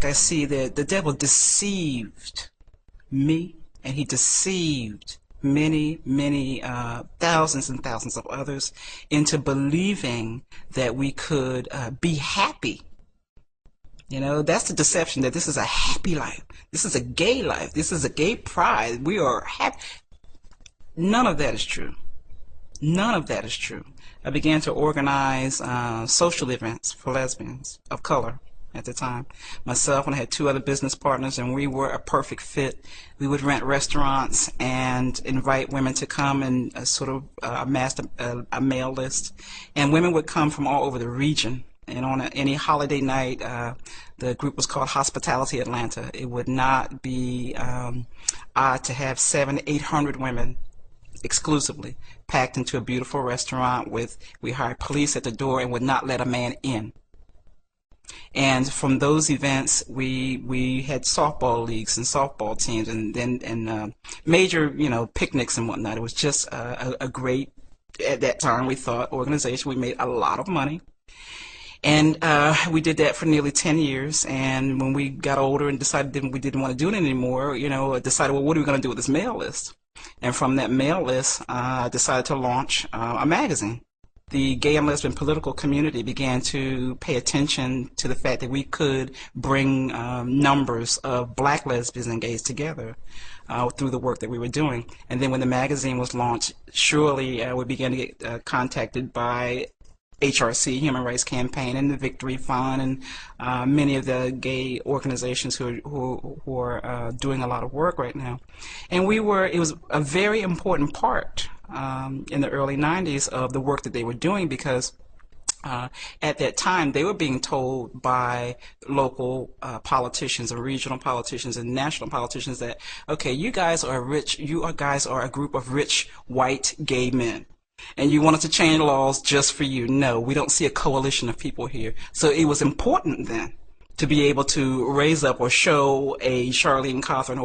back, I see that the devil deceived me, and he deceived many thousands and thousands of others into believing that we could be happy. You know, that's the deception, that this is a happy life. This is a gay life. This is a gay pride. We are happy. None of that is true. None of that is true. I began to organize social events for lesbians of color at the time. Myself and I had two other business partners, and we were a perfect fit. We would rent restaurants and invite women to come and sort of amass a mail list. And women would come from all over the region. And on any holiday night, the group was called Hospitality Atlanta. It would not be odd to have 700-800 women exclusively packed into a beautiful restaurant we hired police at the door and would not let a man in. And from those events, we had softball leagues and softball teams, and major, picnics and whatnot. It was just a great, at that time we thought, organization. We made a lot of money. And we did that for nearly 10 years. And when we got older and decided we didn't want to do it anymore, decided, well, what are we going to do with this mail list? And from that mail list, I decided to launch a magazine. The gay and lesbian political community began to pay attention to the fact that we could bring numbers of black lesbians and gays together through the work that we were doing. And then when the magazine was launched, surely we began to get contacted by HRC, Human Rights Campaign, and the Victory Fund, and many of the gay organizations who are doing a lot of work right now. And it was a very important part in the early 90s of the work that they were doing, because at that time they were being told by local politicians and regional politicians and national politicians that, okay, you guys are rich, guys are a group of rich white gay men, and you want us to change laws just for you. No, we don't see a coalition of people here. So it was important then to be able to raise up or show a Charlene Cawthorn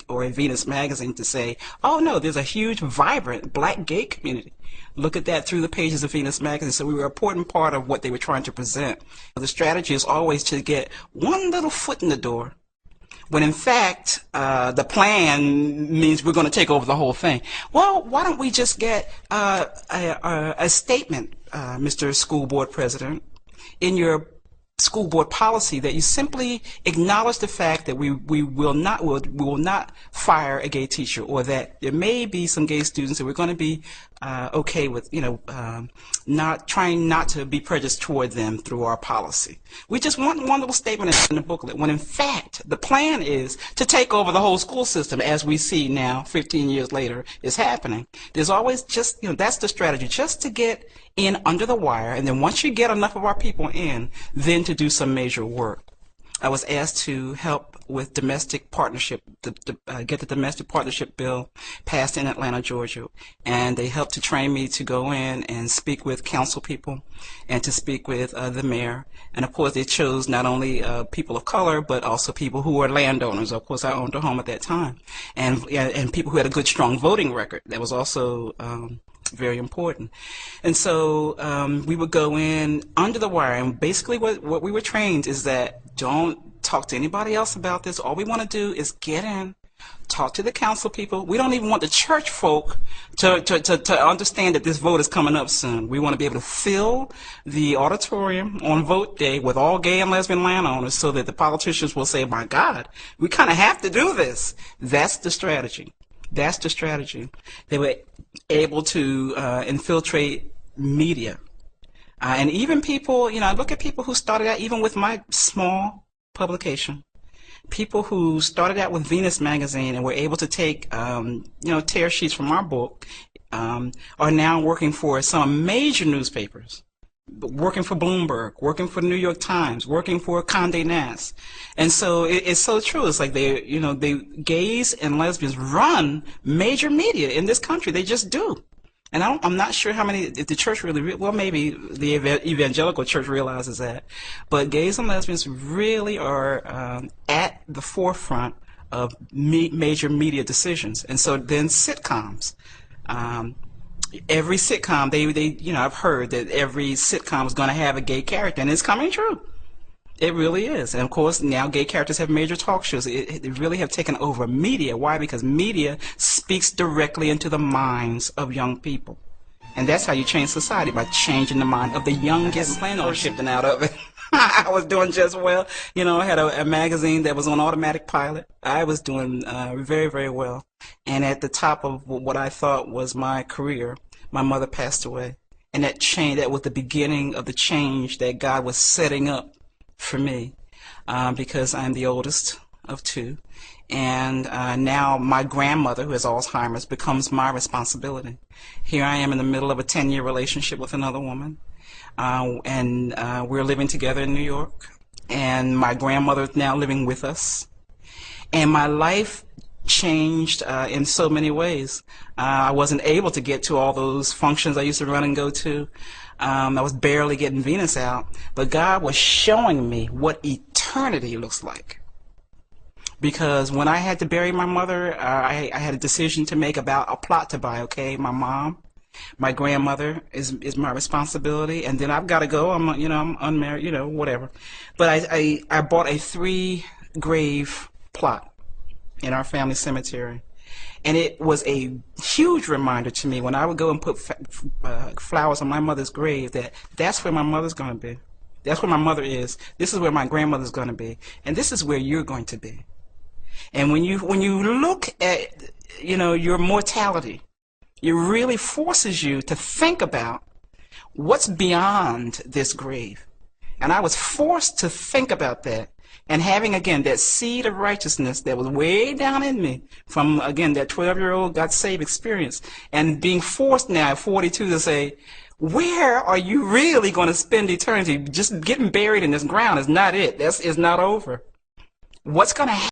or a Venus magazine to say, oh no, there's a huge, vibrant black gay community. Look at that through the pages of Venus magazine. So we were an important part of what they were trying to present. The strategy is always to get one little foot in the door, when in fact the plan means we're going to take over the whole thing. Well, why don't we just get a statement, Mr. School Board President, in your school board policy that you simply acknowledge the fact that we will not fire a gay teacher, or that there may be some gay students that we're going to be okay with, not trying not to be prejudiced toward them through our policy. We just want one little statement in the booklet, when in fact the plan is to take over the whole school system, as we see now 15 years later is happening. There's always just, that's the strategy, just to get in under the wire, and then once you get enough of our people in, then to do some major work. I was asked to help with domestic partnership, get the domestic partnership bill passed in Atlanta, Georgia, and they helped to train me to go in and speak with council people and to speak with the mayor. And of course they chose not only people of color, but also people who were landowners. Of course I owned a home at that time, and people who had a good, strong voting record. That was also very important. And so we would go in under the wire, and basically what we were trained is that don't talk to anybody else about this. All we want to do is get in, talk to the council people. We don't even want the church folk to understand that this vote is coming up soon. We want to be able to fill the auditorium on vote day with all gay and lesbian landowners, so that the politicians will say, my God, we kind of have to do this. That's the strategy. That's the strategy. They were able to infiltrate media. And even people, I look at people who started out even with my small publication. People who started out with Venus magazine and were able to take, tear sheets from our book, are now working for some major newspapers, working for Bloomberg, working for the New York Times, working for Condé Nast. And so it's so true. It's like they gays and lesbians run major media in this country. They just do. And I'm not sure how many, if the church really, well, maybe the evangelical church realizes that, but gays and lesbians really are at the forefront of major media decisions. And so then sitcoms, every sitcom, I've heard that every sitcom is going to have a gay character, and it's coming true. It really is. And of course, now gay characters have major talk shows. It really have taken over media. Why? Because media speaks directly into the minds of young people. And that's how you change society, by changing the mind of the youngest. I plan on shifting out of it. I was doing just well. You know, I had a magazine that was on automatic pilot. I was doing very, very well. And at the top of what I thought was my career, my mother passed away. And that was the beginning of the change that God was setting up for me, because I'm the oldest of two. And now my grandmother, who has Alzheimer's, becomes my responsibility. Here I am in the middle of a 10-year relationship with another woman, and we're living together in New York. And my grandmother is now living with us. And my life changed in so many ways. I wasn't able to get to all those functions I used to run and go to. I was barely getting Venus out, but God was showing me what eternity looks like. Because when I had to bury my mother, I had a decision to make about a plot to buy. Okay, my mom, my grandmother is my responsibility, and then I've got to go. I'm unmarried, whatever. But I bought a 3-grave plot in our family cemetery. And it was a huge reminder to me when I would go and put flowers on my mother's grave that that's where my mother's going to be. That's where my mother is. This is where my grandmother's going to be. And this is where you're going to be. And when you look at, your mortality, it really forces you to think about what's beyond this grave. And I was forced to think about that. And having, again, that seed of righteousness that was way down in me from, again, that 12-year-old got saved experience, and being forced now at 42 to say, where are you really going to spend eternity? Just getting buried in this ground is not it. It's not over. What's going to happen?